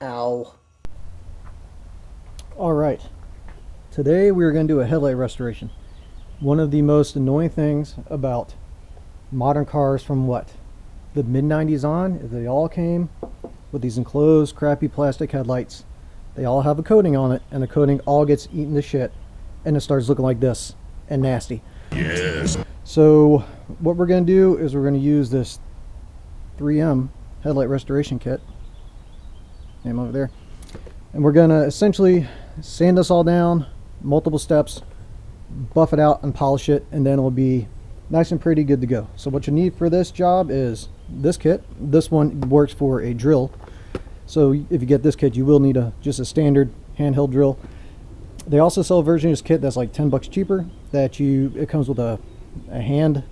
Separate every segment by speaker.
Speaker 1: Ow. Alright, today we are going to do a headlight restoration. One of the most annoying things about modern cars from the mid-90s on is they all came with these enclosed crappy plastic headlights. They all have a coating on it, and the coating all gets eaten to shit, and it starts looking like this and nasty.
Speaker 2: Yes.
Speaker 1: So what we're going to do is we're going to use this 3M headlight restoration kit, name over there, and we're going to essentially sand this all down, multiple steps, buff it out and polish it, and then it'll be nice and pretty good to go. So what you need for this job is this kit. This one works for a drill, so if you get this kit you will need just a standard handheld drill. They also sell a version of this kit that's like 10 bucks cheaper, that it comes with a hand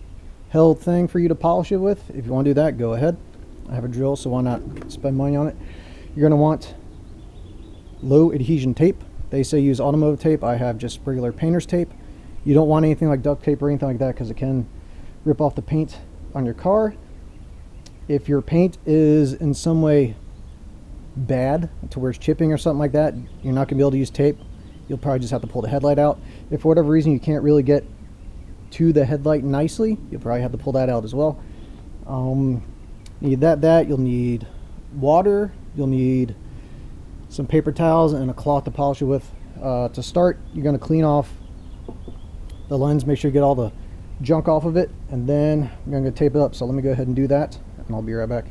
Speaker 1: held thing for you to polish it with. If you want to do that, go ahead. I have a drill, so why not spend money on it. You're going to want low adhesion tape. They say use automotive tape. I have just regular painter's tape. You don't want anything like duct tape or anything like that because it can rip off the paint on your car. If your paint is in some way bad to where it's chipping or something like that, you're not going to be able to use tape. You'll probably just have to pull the headlight out. If for whatever reason you can't really get to the headlight nicely, you'll probably have to pull that out as well. Need that. You'll need water. You'll need some paper towels and a cloth to polish it with. To start, you're going to clean off the lens, make sure you get all the junk off of it, and then I'm going to tape it up. So let me go ahead and do that, and I'll be right back.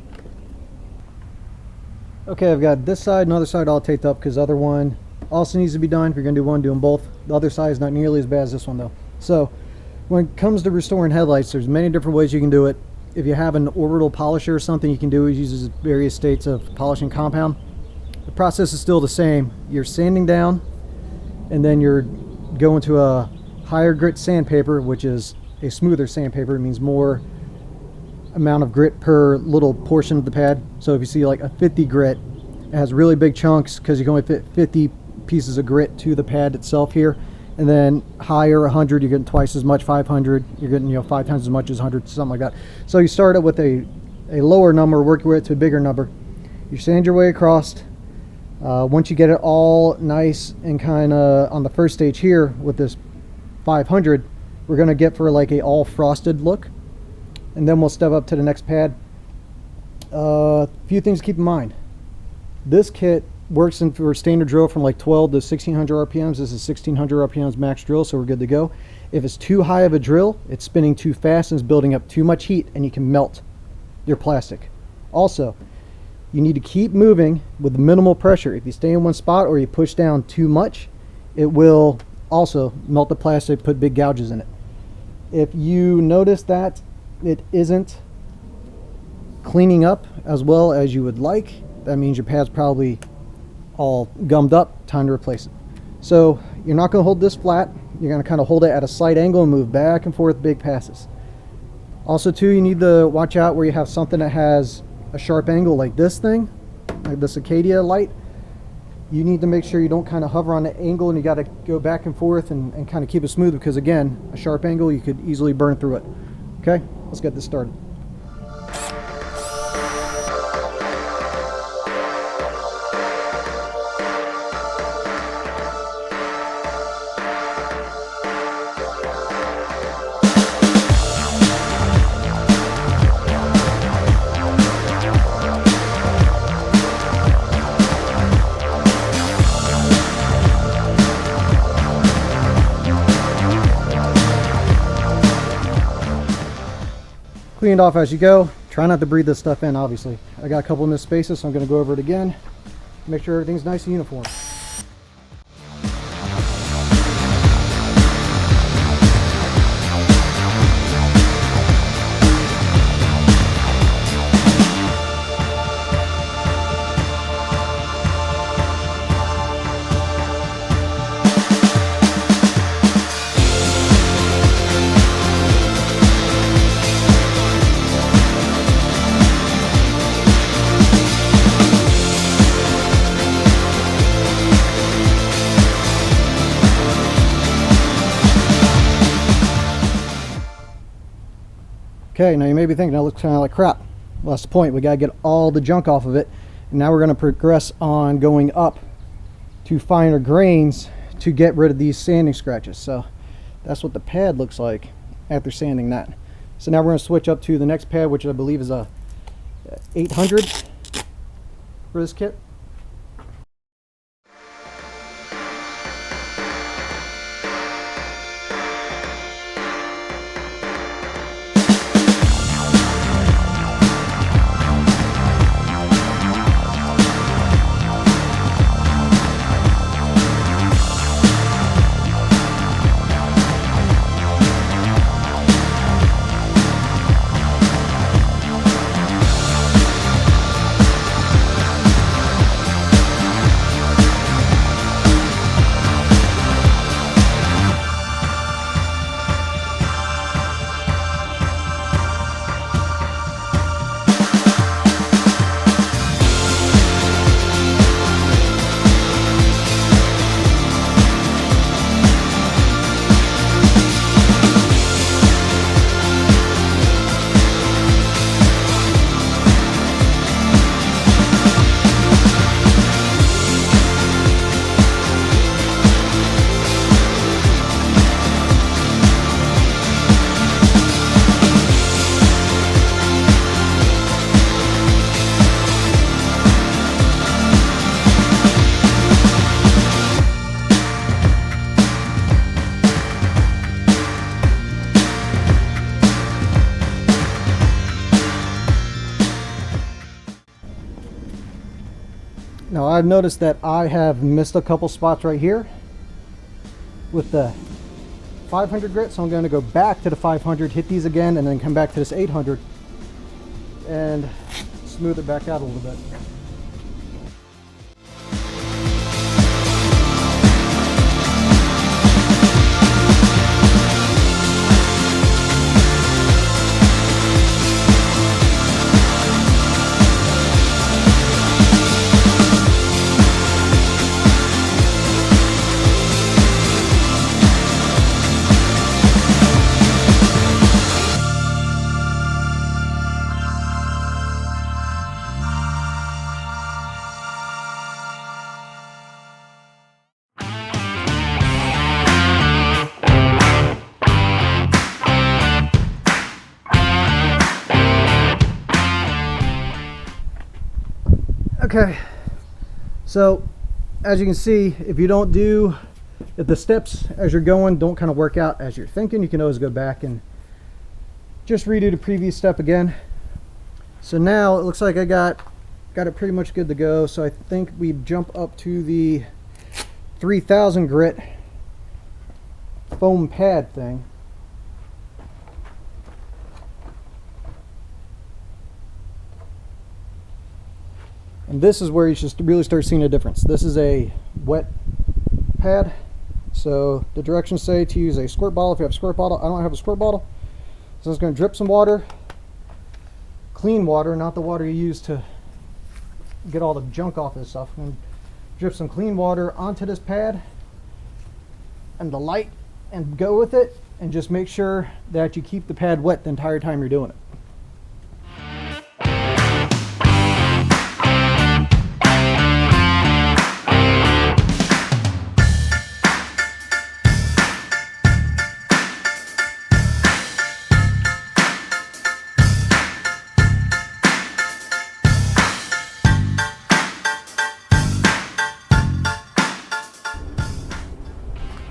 Speaker 1: Okay, I've got this side and other side all taped up because the other one also needs to be done. If you're going to do one, do them both. The other side is not nearly as bad as this one though. So when it comes to restoring headlights, there's many different ways you can do it. If you have an orbital polisher or something, you can do it. It uses various states of polishing compound. The process is still the same. You're sanding down, and then you're going to a higher grit sandpaper, which is a smoother sandpaper. It means more amount of grit per little portion of the pad. So if you see like a 50 grit, it has really big chunks because you can only fit 50 pieces of grit to the pad itself here. And then higher, 100, you're getting twice as much. 500, you're getting 5 times as much as 100, something like that. So you start it with a lower number, work your way to a bigger number. You sand your way across. Once you get it all nice and kind of on the first stage here with this 500, we're going to get for like a all frosted look, and then we'll step up to the next pad. A few things to keep in mind. This kit works for standard drill from like 12 to 1600 RPMs. This is 1600 RPMs max drill, so we're good to go. If it's too high of a drill, it's spinning too fast and it's building up too much heat, and you can melt your plastic. Also, you need to keep moving with minimal pressure. If you stay in one spot or you push down too much, it will also melt the plastic, put big gouges in it. If you notice that it isn't cleaning up as well as you would like, that means your pad's probably all gummed up, time to replace it. So you're not going to hold this flat. You're going to kind of hold it at a slight angle and move back and forth big passes. Also too, you need to watch out where you have something that has a sharp angle like this thing, like this Acadia light. You need to make sure you don't kind of hover on the angle, and you got to go back and forth and kind of keep it smooth, because again, a sharp angle, you could easily burn through it. Okay, let's get this started. Clean it off as you go. Try not to breathe this stuff in, obviously. I got a couple of missed spaces, so I'm going to go over it again. Make sure everything's nice and uniform. Okay, now you may be thinking that looks kind of like crap. Well, that's the point. We got to get all the junk off of it, Now we're going to progress on going up to finer grains to get rid of these sanding scratches. So that's what the pad looks like after sanding that. So now we're going to switch up to the next pad, which I believe is a 800 for this kit. Now I've noticed that I have missed a couple spots right here with the 500 grit, so I'm going to go back to the 500, hit these again, and then come back to this 800 and smooth it back out a little bit. Okay, so as you can see, if the steps as you're going don't kind of work out as you're thinking, you can always go back and just redo the previous step again. So now it looks like I got it pretty much good to go. So I think we jump up to the 3000 grit foam pad thing. And this is where you should really start seeing a difference. This is a wet pad, so the directions say to use a squirt bottle if you have a squirt bottle. I don't have a squirt bottle, so it's going to drip some water, clean water, not the water you use to get all the junk off this stuff. I'm going to drip some clean water onto this pad and the light and go with it, and just make sure that you keep the pad wet the entire time you're doing it.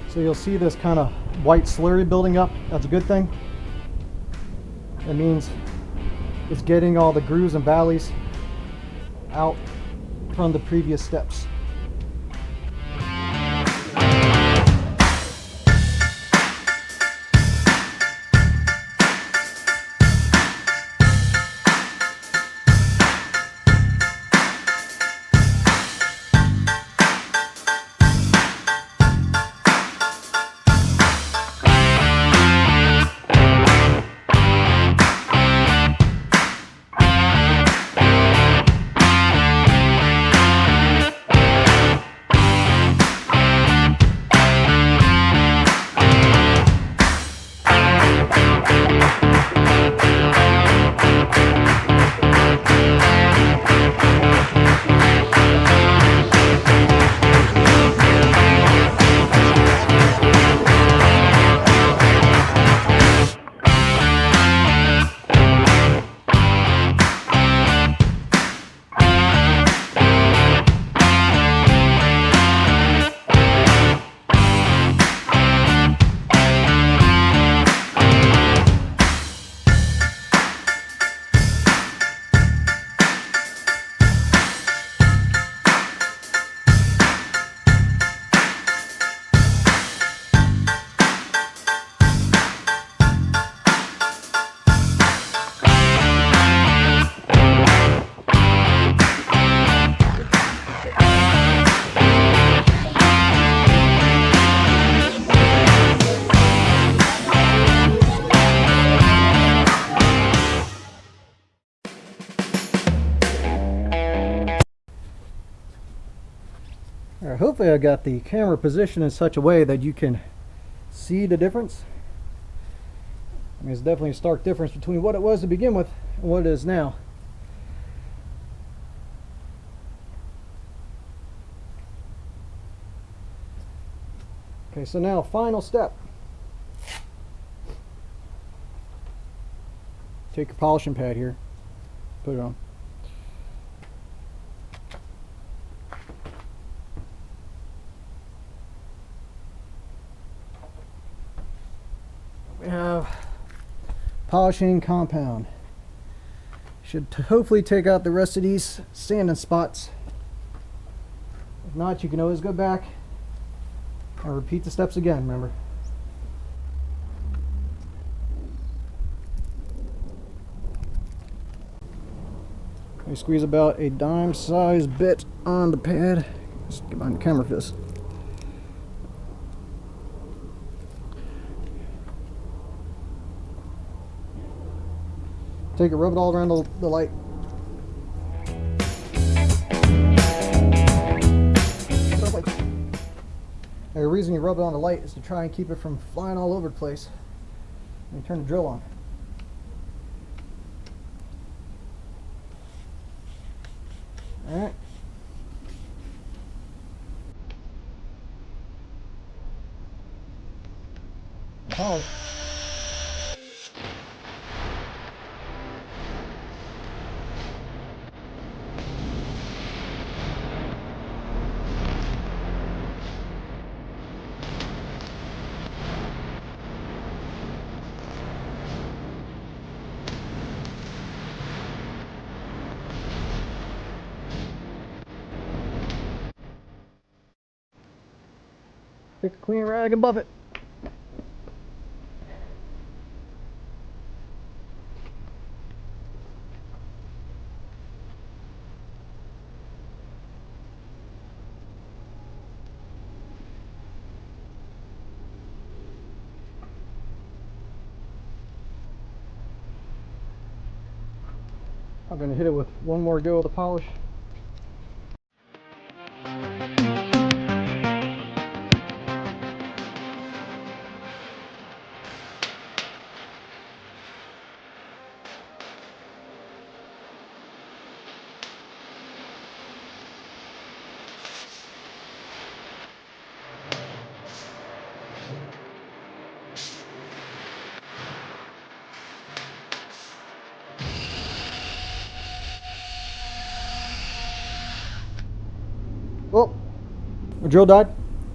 Speaker 1: So you'll see this kind of white slurry building up. That's a good thing. That means it's getting all the grooves and valleys out from the previous steps. All right, hopefully I got the camera positioned in such a way that you can see the difference. I mean, it's definitely a stark difference between what it was to begin with and what it is now. Okay, so now final step. Take your polishing pad here, put it on. We have polishing compound. Should hopefully take out the rest of these sanding spots. If not, you can always go back and repeat the steps again, remember. We squeeze about a dime size bit on the pad. Let's get behind the camera for this. Take it, rub it all around the light. The reason you rub it on the light is to try and keep it from flying all over the place. And you turn the drill on. Alright. Polish. Take a clean rag above it. I'm going to hit it with one more go of the polish. Well, the drill died.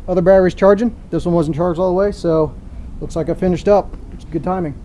Speaker 1: Other battery's charging. This one wasn't charged all the way, so looks like I finished up. It's good timing.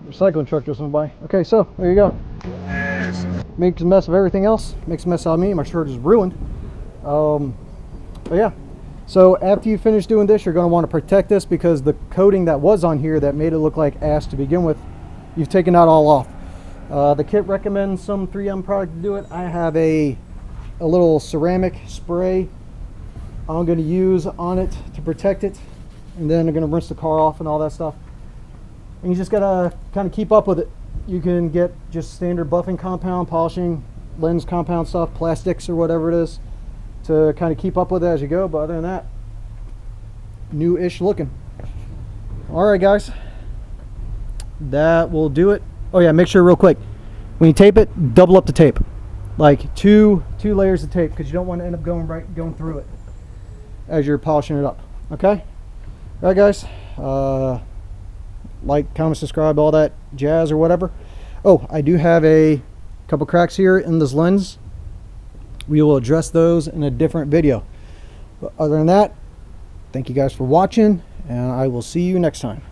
Speaker 1: Recycling truck just went by. Okay, so there you go. Makes a mess of everything else. Makes a mess out of me. My shirt is ruined. But yeah. So after you finish doing this, you're going to want to protect this because the coating that was on here that made it look like ash to begin with, you've taken that all off. The kit recommends some 3M product to do it. I have a little ceramic spray I'm going to use on it to protect it, and then I'm going to rinse the car off and all that stuff. And you just gotta kind of keep up with it. You can get just standard buffing compound, polishing, lens compound stuff, plastics or whatever it is, to kind of keep up with it as you go. But other than that, new-ish looking. All right, guys, that will do it. Oh yeah, make sure real quick, when you tape it, double up the tape, like two layers of tape, because you don't want to end up going through it as you're polishing it up. Okay. All right, guys. Like, comment, subscribe, all that jazz or whatever. Oh, I do have a couple cracks here in this lens. We will address those in a different video. But other than that, Thank you guys for watching, and I will see you next time.